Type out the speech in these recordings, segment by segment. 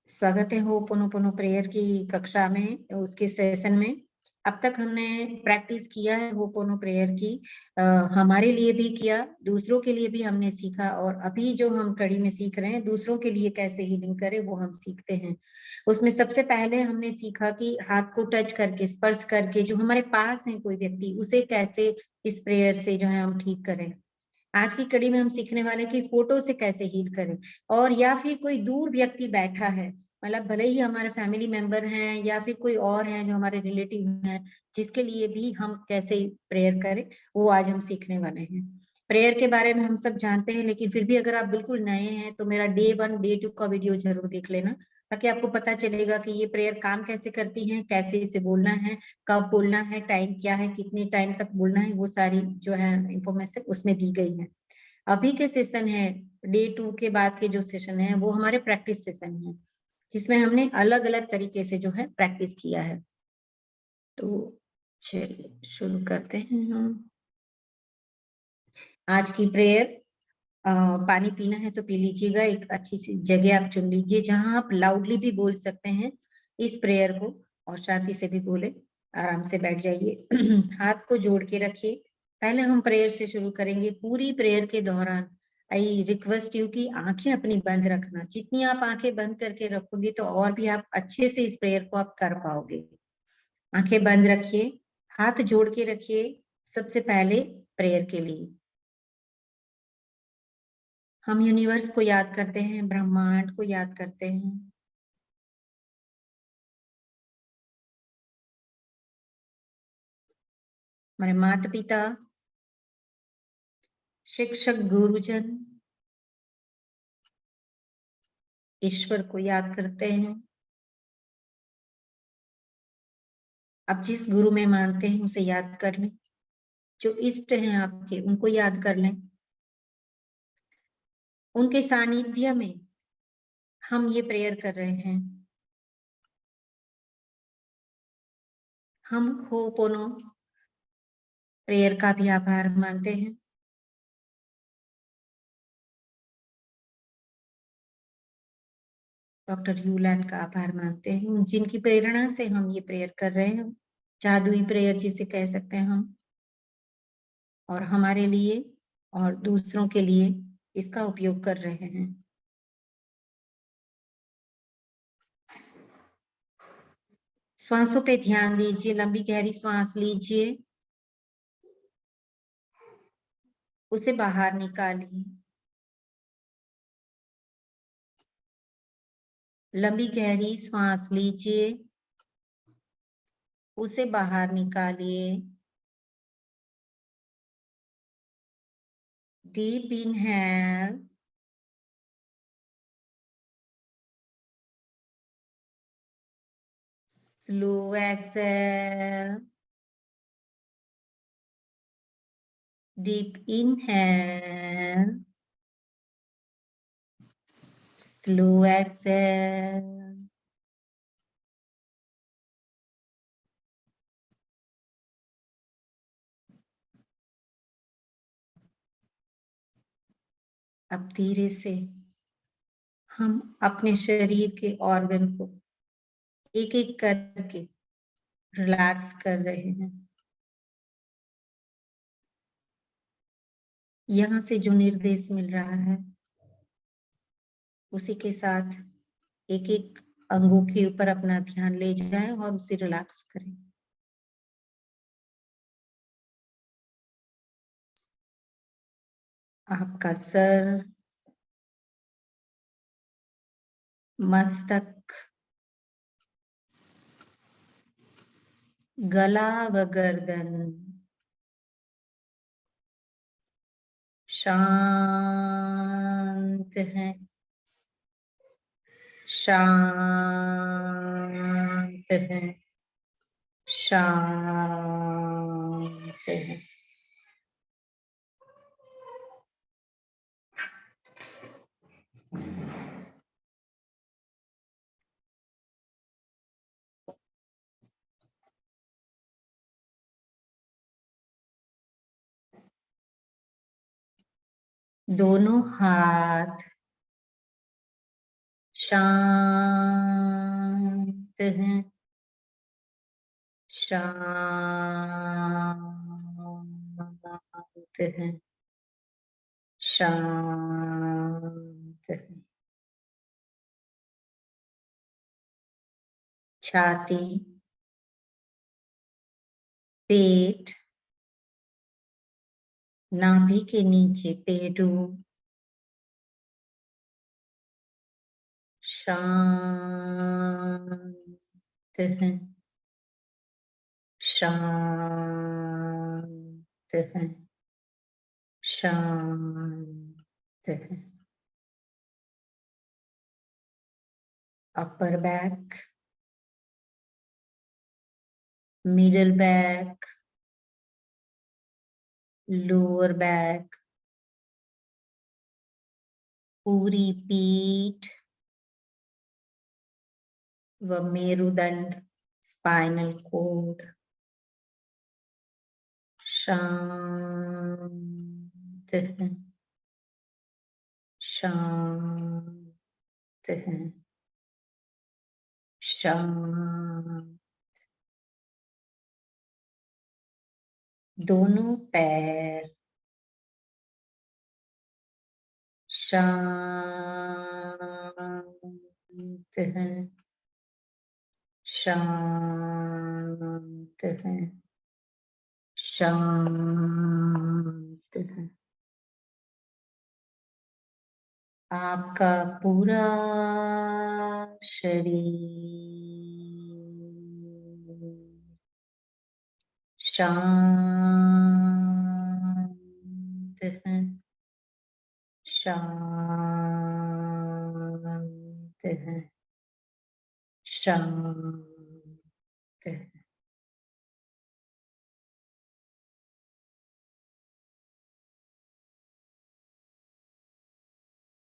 स्वागत है ho'oponopono prayer की कक्षा में, उसके सेशन में। अब तक हमने प्रैक्टिस किया है होपोनो प्रेयर की, हमारे लिए भी किया, दूसरों के लिए भी हमने सीखा, और अभी जो हम कड़ी में सीख रहे हैं दूसरों के लिए कैसे हीलिंग करें वो हम सीखते हैं। उसमें सबसे पहले हमने सीखा कि हाथ को टच करके, स्पर्श करके, जो हमारे पास है कोई व्यक्ति, उसे कैसे इस प्रेयर से जो है हम ठीक करें। आज की कड़ी में हम सीखने वाले कि फोटो से कैसे हील करें, और या फिर कोई दूर व्यक्ति बैठा है, मतलब भले ही हमारे फैमिली मेंबर हैं या फिर कोई और हैं जो हमारे रिलेटिव हैं, जिसके लिए भी हम कैसे प्रेयर करें, वो आज हम सीखने वाले हैं। प्रेयर के बारे में हम सब जानते हैं, लेकिन फिर भी अगर आप बिल्कुल नए हैं तो मेरा डे 1 डे 2 का वीडियो जरूर देख लेना, ताकि आपको पता चलेगा कि ये प्रेयर काम कैसे करती है, कैसे इसे बोलना है, कब बोलना है, टाइम क्या है, कितने टाइम तक बोलना है, वो सारी जो है इंफॉर्मेशन उसमें दी गई है। अभी के सेशन है, डे 2 के बाद के जो सेशन है वो हमारे प्रैक्टिस सेशन है, जिसमें हमने अलग अलग तरीके से जो है प्रैक्टिस किया है। तो चलिए शुरू करते हैं हम आज की प्रेयर। पानी पीना है तो पी लीजिएगा, एक अच्छी सी जगह आप चुन लीजिए जहां आप लाउडली भी बोल सकते हैं इस प्रेयर को, और शांति से भी बोले। आराम से बैठ जाइए। हाथ को जोड़ के रखिए। पहले हम प्रेयर से शुरू करेंगे। पूरी प्रेयर के दौरान आई रिक्वेस्ट यू कि आंखें अपनी बंद रखना। जितनी आप आंखें बंद करके रखोगे तो और भी आप अच्छे से इस प्रेयर को आप कर पाओगे। आंखें बंद रखिए, हाथ जोड़ के रखिए। सबसे पहले प्रेयर के लिए हम यूनिवर्स को याद करते हैं, ब्रह्मांड को याद करते हैं। हमारे माता पिता, शिक्षक, गुरुजन, ईश्वर को याद करते हैं। आप जिस गुरु में मानते हैं उसे याद कर लें। जो इष्ट हैं आपके उनको याद कर लें। उनके सानिध्य में हम ये प्रेयर कर रहे हैं। हम होपोनो प्रेयर का भी आभार मानते हैं। डॉक्टर यूलैंड का आभार मानते हैं, जिनकी प्रेरणा से हम ये प्रेयर कर रहे हैं। जादुई प्रेयर जिसे कह सकते हैं हम, और हमारे लिए और दूसरों के लिए इसका उपयोग कर रहे हैं। श्वासों पे ध्यान दीजिए। लंबी गहरी सांस लीजिए, उसे बाहर निकालिए। लंबी गहरी सांस लीजिए, उसे बाहर निकालिए। Deep inhale, slow exhale. Deep inhale, slow exhale. अब धीरे से हम अपने शरीर के ऑर्गन को एक एक करके रिलैक्स कर रहे हैं। यहाँ से जो निर्देश मिल रहा है उसी के साथ एक एक अंगों के ऊपर अपना ध्यान ले जाएं और उसे रिलैक्स करें। आपका सर, मस्तक, गला व गर्दन शांत है, शांत है, शांत है। दोनों हाथ शांत हैं, शांत हैं, शांत हैं। छाती, पेट, नाभि के नीचे पेडू, शांत हैं, शांत हैं, शांत हैं। Upper back, middle back, lower back, पूरी पीठ व मेरुदंड, स्पाइनल कोड शांत है, शांत है, शांत। दोनों पैर शांत है, शांत है, शांत है। आपका पूरा शरीर शांत है, शांत है, शांत है।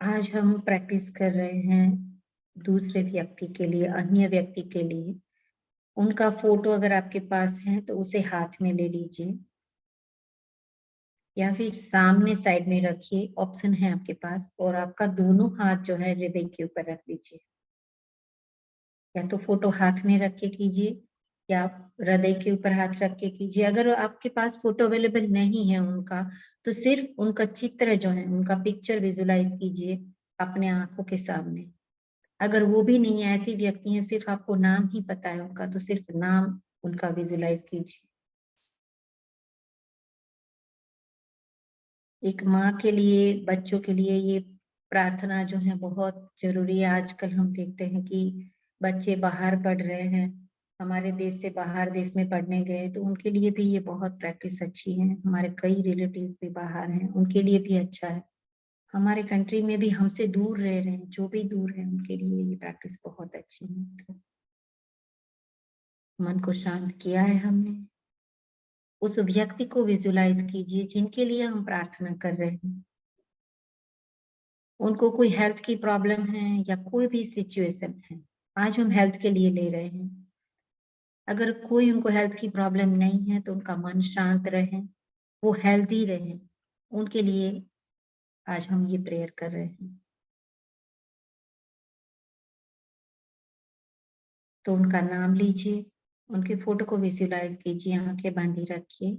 आज हम प्रैक्टिस कर रहे हैं दूसरे व्यक्ति के लिए, अन्य व्यक्ति के लिए। उनका फोटो अगर आपके पास है तो उसे हाथ में ले लीजिए या फिर सामने साइड में रखिए, ऑप्शन है आपके पास। और आपका दोनों हाथ जो है हृदय के ऊपर रख दीजिए। या तो फोटो हाथ में रख के कीजिए या आप हृदय के ऊपर हाथ रख के कीजिए। अगर आपके पास फोटो अवेलेबल नहीं है उनका, तो सिर्फ उनका चित्र जो है, उनका पिक्चर विजुलाइज कीजिए अपने आंखों के सामने। अगर वो भी नहीं है, ऐसी व्यक्ति है सिर्फ आपको नाम ही पता है उनका, तो सिर्फ नाम उनका विजुलाइज कीजिए। एक माँ के लिए, बच्चों के लिए ये प्रार्थना जो है बहुत जरूरी है। आजकल हम देखते हैं कि बच्चे बाहर पढ़ रहे हैं, हमारे देश से बाहर देश में पढ़ने गए, तो उनके लिए भी ये बहुत प्रैक्टिस अच्छी है। हमारे कई रिलेटिव्स भी बाहर हैं, उनके लिए भी अच्छा है। हमारे कंट्री में भी हमसे दूर रह रहे हैं, जो भी दूर है उनके लिए ये प्रैक्टिस बहुत अच्छी है। तो मन को शांत किया है हमने, उस व्यक्ति को विजुलाइज कीजिए जिनके लिए हम प्रार्थना कर रहे हैं। उनको कोई हेल्थ की प्रॉब्लम है या कोई भी सिचुएशन है, आज हम हेल्थ के लिए ले रहे हैं। अगर कोई उनको हेल्थ की प्रॉब्लम नहीं है तो उनका मन शांत रहे, वो हेल्दी रहे, उनके लिए आज हम ये प्रेयर कर रहे हैं। तो उनका नाम लीजिए, उनके फोटो को विजुलाइज कीजिए, आंखें बांधी रखिए।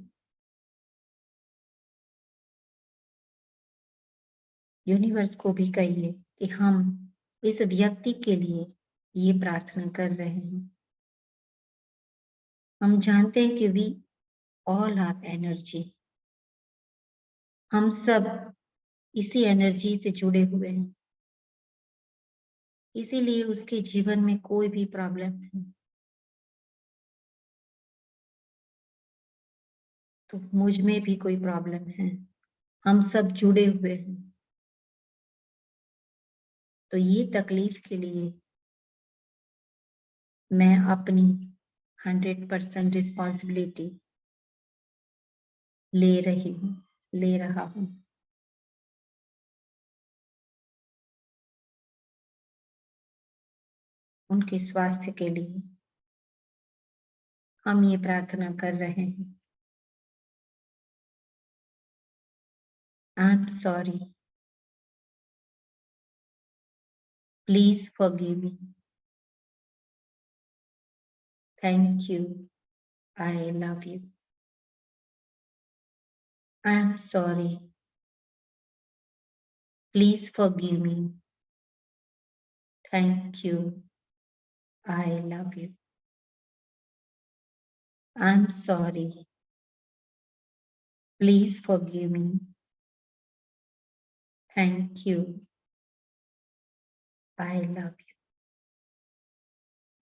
यूनिवर्स को भी कहिए कि हम इस व्यक्ति के लिए ये प्रार्थना कर रहे हैं। हम जानते हैं कि वी ऑल आर एनर्जी, हम सब इसी एनर्जी से जुड़े हुए हैं, इसीलिए उसके जीवन में कोई भी प्रॉब्लम है तो मुझ में भी कोई प्रॉब्लम है, हम सब जुड़े हुए हैं। तो ये तकलीफ के लिए मैं अपनी 100% रिस्पॉन्सिबिलिटी ले रही हूँ, ले रहा हूँ। उनके स्वास्थ्य के लिए हम ये प्रार्थना कर रहे हैं। I am sorry, Please forgive me. Thank you. I love you. I am sorry. Please forgive me. Thank you. I love you. I'm sorry. Please forgive me. Thank you. I love you.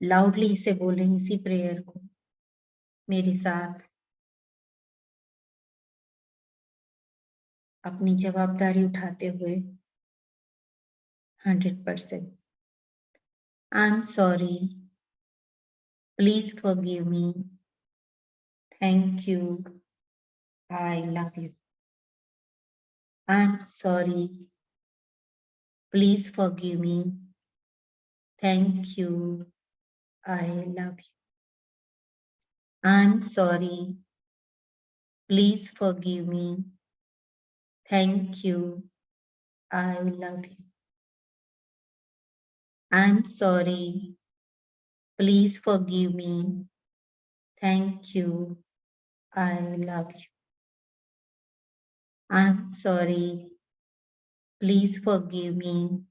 Loudly इसे बोलें, इसी prayer को मेरे साथ। अपनी जवाबदारी उठाते हुए 100%। I'm sorry. Please forgive me. Thank you. I love you. I'm sorry. Please forgive me. Thank you. I love you. I'm sorry. Please forgive me. Thank you. I love you. I'm sorry. Please forgive me. Thank you. I love you. I'm sorry. Please forgive me.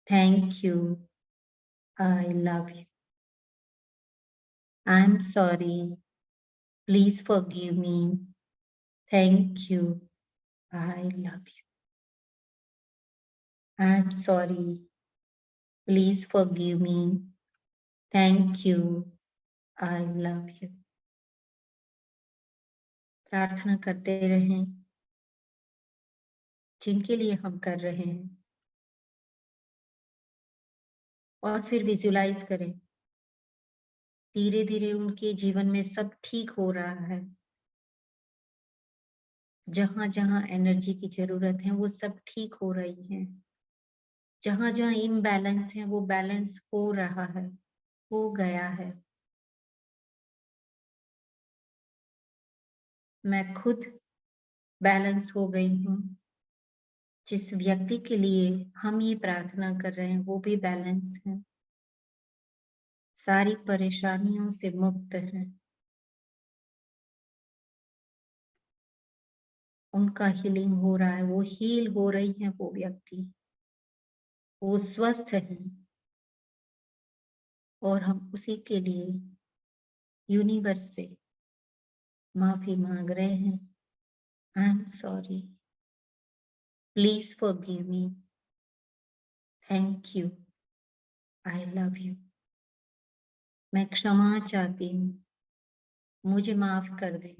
Thank you. I love you. I'm sorry. Please forgive me. Thank you. I love you. I'm sorry. Please forgive me. Thank you. I love you. प्रार्थना करते रहें जिनके लिए हम कर रहे हैं, और फिर विजुलाइज करें धीरे धीरे उनके जीवन में सब ठीक हो रहा है। जहां जहां एनर्जी की जरूरत है वो सब ठीक हो रही है। जहां जहां इम्बैलेंस है वो बैलेंस हो रहा है, हो गया है। मैं खुद बैलेंस हो गई हूँ। जिस व्यक्ति के लिए हम ये प्रार्थना कर रहे हैं वो भी बैलेंस है, सारी परेशानियों से मुक्त है। उनका हीलिंग हो रहा है, वो हील हो रही है, वो व्यक्ति वो स्वस्थ है। और हम उसी के लिए यूनिवर्स से माफी मांग रहे हैं। I am sorry, please forgive me, thank you, I love you. मैं क्षमा चाहती हूँ, मुझे माफ कर दे,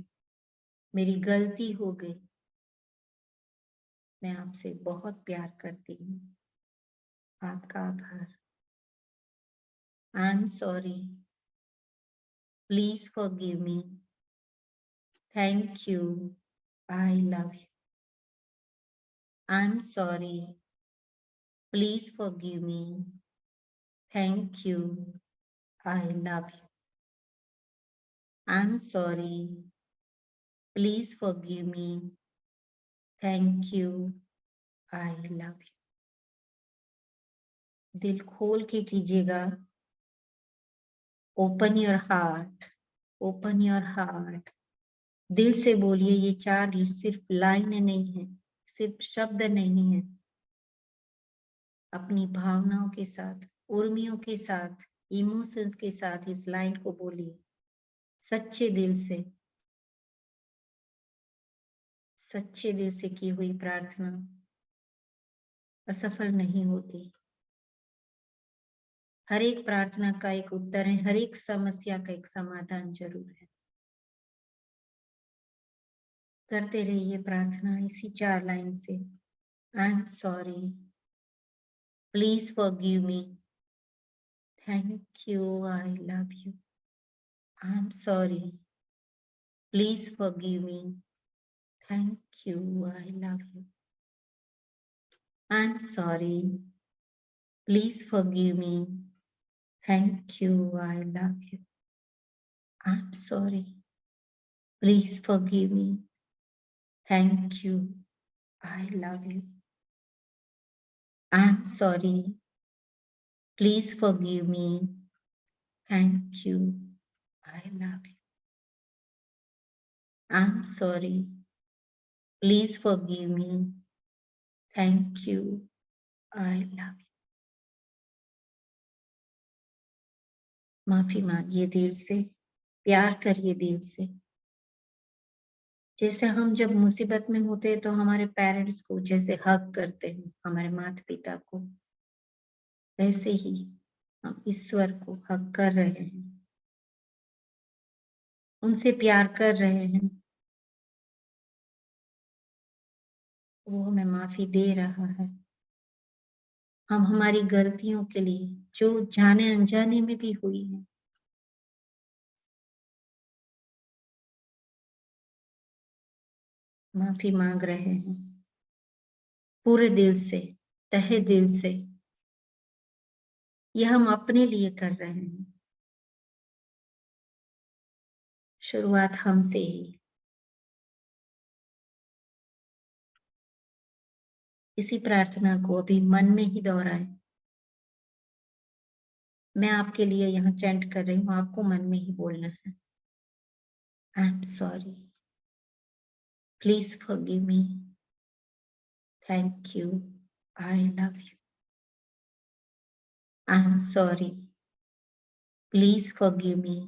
मेरी गलती हो गई, मैं आपसे बहुत प्यार करती हूँ, आपका आभार। I am sorry, please forgive me, thank you, I love you. I am sorry, please forgive me, thank you, I love you. I'm sorry. Please forgive me. Thank you. I love you. दिल खोल के कीजिएगा। Open your heart. Open your heart. दिल से बोलिए, ये चार सिर्फ लाइन नहीं है, सिर्फ शब्द नहीं है। अपनी भावनाओं के साथ, उर्मियों के साथ, इमोशंस के साथ इस लाइन को बोलिए, सच्चे दिल से। सच्चे दिल से की हुई प्रार्थना असफल नहीं होती। हर एक प्रार्थना का एक उत्तर है, हर एक समस्या का एक समाधान जरूर है। करते रहिए प्रार्थना इसी चार लाइन से। I am sorry, please forgive me, thank you, I love you. I am sorry, please forgive me, thank you, I love you. I am sorry, please forgive me, thank you, I love you. I am sorry, please forgive me, thank you, I love you. I'm sorry. Please forgive me. Thank you. I love you. I'm sorry. Please forgive me. Thank you. I love you. माफी मांगिए दिल से, प्यार करिए दिल से। जैसे हम जब मुसीबत में होते हैं तो हमारे पेरेंट्स को जैसे हग करते हैं, हमारे माता पिता को, वैसे ही हम ईश्वर को हग कर रहे हैं, उनसे प्यार कर रहे हैं। वो हमें माफी दे रहा है। हम हमारी गलतियों के लिए जो जाने अनजाने में भी हुई है, माफी मांग रहे हैं पूरे दिल से, तहे दिल से। यह हम अपने लिए कर रहे हैं। शुरुआत हमसे ही। इसी प्रार्थना को अभी मन में ही दोहराएं। मैं आपके लिए यहाँ चैंट कर रही हूँ, आपको मन में ही बोलना है। I am sorry, please forgive me, thank you, I love you. I am sorry, please forgive me,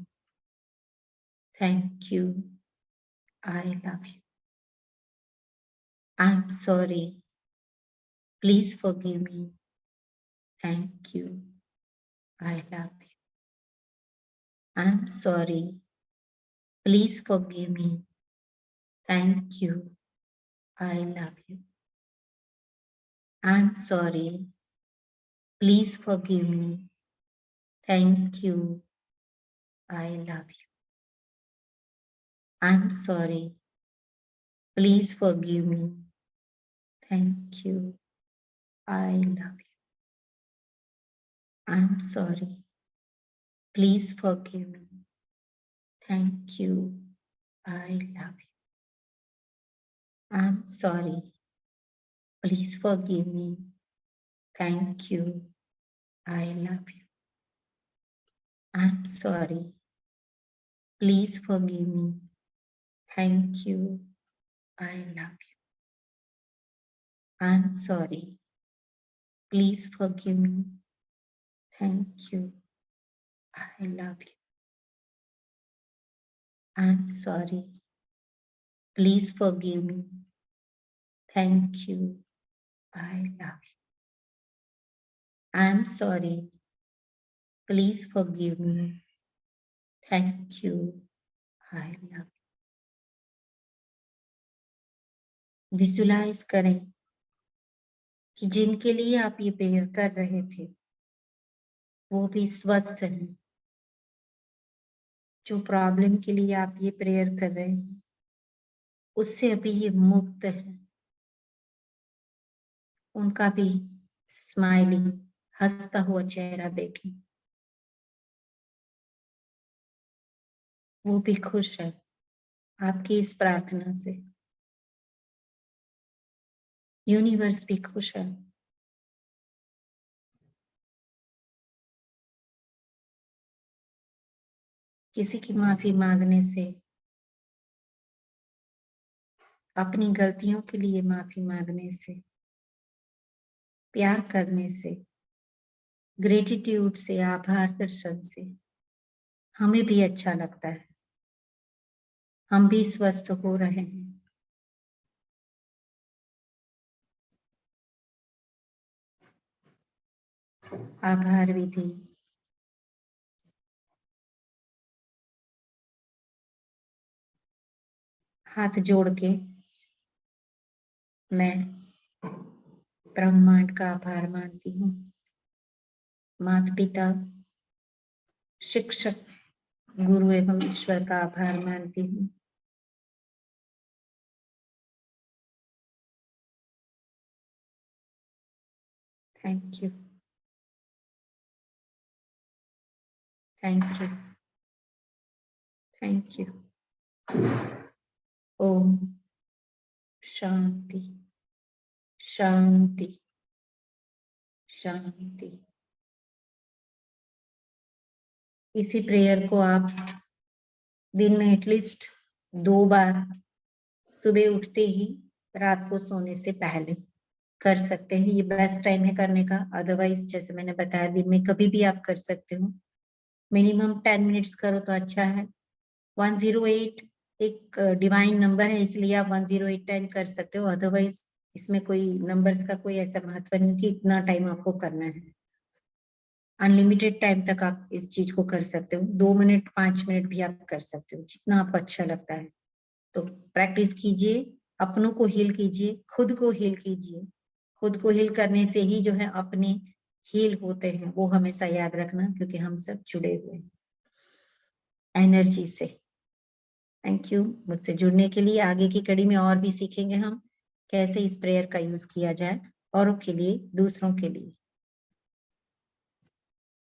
thank you, I love you. I am sorry, please forgive me, thank you, I love you. I am sorry, please forgive me, thank you, I love you. I'm sorry. Please forgive me. Thank you. I love you. I'm sorry. Please forgive me. Thank you. I love you. I'm sorry. Please forgive me. Thank you. I love you. I'm sorry. Please forgive me. Thank you. I love you. I'm sorry. Please forgive me. Thank you. I love you. I'm sorry. Please forgive me. Thank you. I love you. I'm sorry. Please forgive me. Thank you. I love you. I'm sorry. Please forgive me. Thank you. I love you. Visualise करें कि जिनके लिए आप ये prayer कर रहे थे वो भी स्वस्थ हैं। जो प्रॉब्लम के लिए आप ये प्रेयर कर रहे हैं उससे अभी ये मुक्त है। उनका भी स्माइलिंग, हंसता हुआ चेहरा देखें। वो भी खुश है आपकी इस प्रार्थना से। यूनिवर्स भी खुश है। किसी की माफी मांगने से, अपनी गलतियों के लिए माफी मांगने से, प्यार करने से, ग्रेटिट्यूड से, आभार दर्शन से हमें भी अच्छा लगता है। हम भी स्वस्थ हो रहे हैं। आभार विधि। हाथ जोड़ के मैं ब्रह्मांड का आभार मानती हूँ। माता पिता, शिक्षक, गुरु एवं ईश्वर का आभार मानती हूँ। Thank you, thank you, thank you. ओम शांति, शांति, शांति। इसी प्रेयर को आप दिन में एटलीस्ट 2 बार, सुबह उठते ही, रात को सोने से पहले कर सकते हैं। ये बेस्ट टाइम है करने का। अदरवाइज जैसे मैंने बताया दिन में कभी भी आप कर सकते हो। मिनिमम 10 मिनट्स करो तो अच्छा है। 108 एक डिवाइन नंबर है, इसलिए आप 108 टाइम कर सकते हो। अदरवाइज इसमें कोई नंबर्स का कोई ऐसा महत्व नहीं कि इतना टाइम आपको करना है। अनलिमिटेड टाइम तक आप इस चीज को कर सकते हो। 2 मिनट 5 मिनट भी आप कर सकते हो, जितना आपको अच्छा लगता है। तो प्रैक्टिस कीजिए, अपनों को हील कीजिए, खुद को हील कीजिए। खुद को हील करने से ही जो है अपने हील होते हैं, वो हमेशा याद रखना, क्योंकि हम सब जुड़े हुए हैं एनर्जी से। थैंक यू मुझसे जुड़ने के लिए। आगे की कड़ी में और भी सीखेंगे हम कैसे इस प्रेयर का यूज किया जाए औरों के लिए, दूसरों के लिए।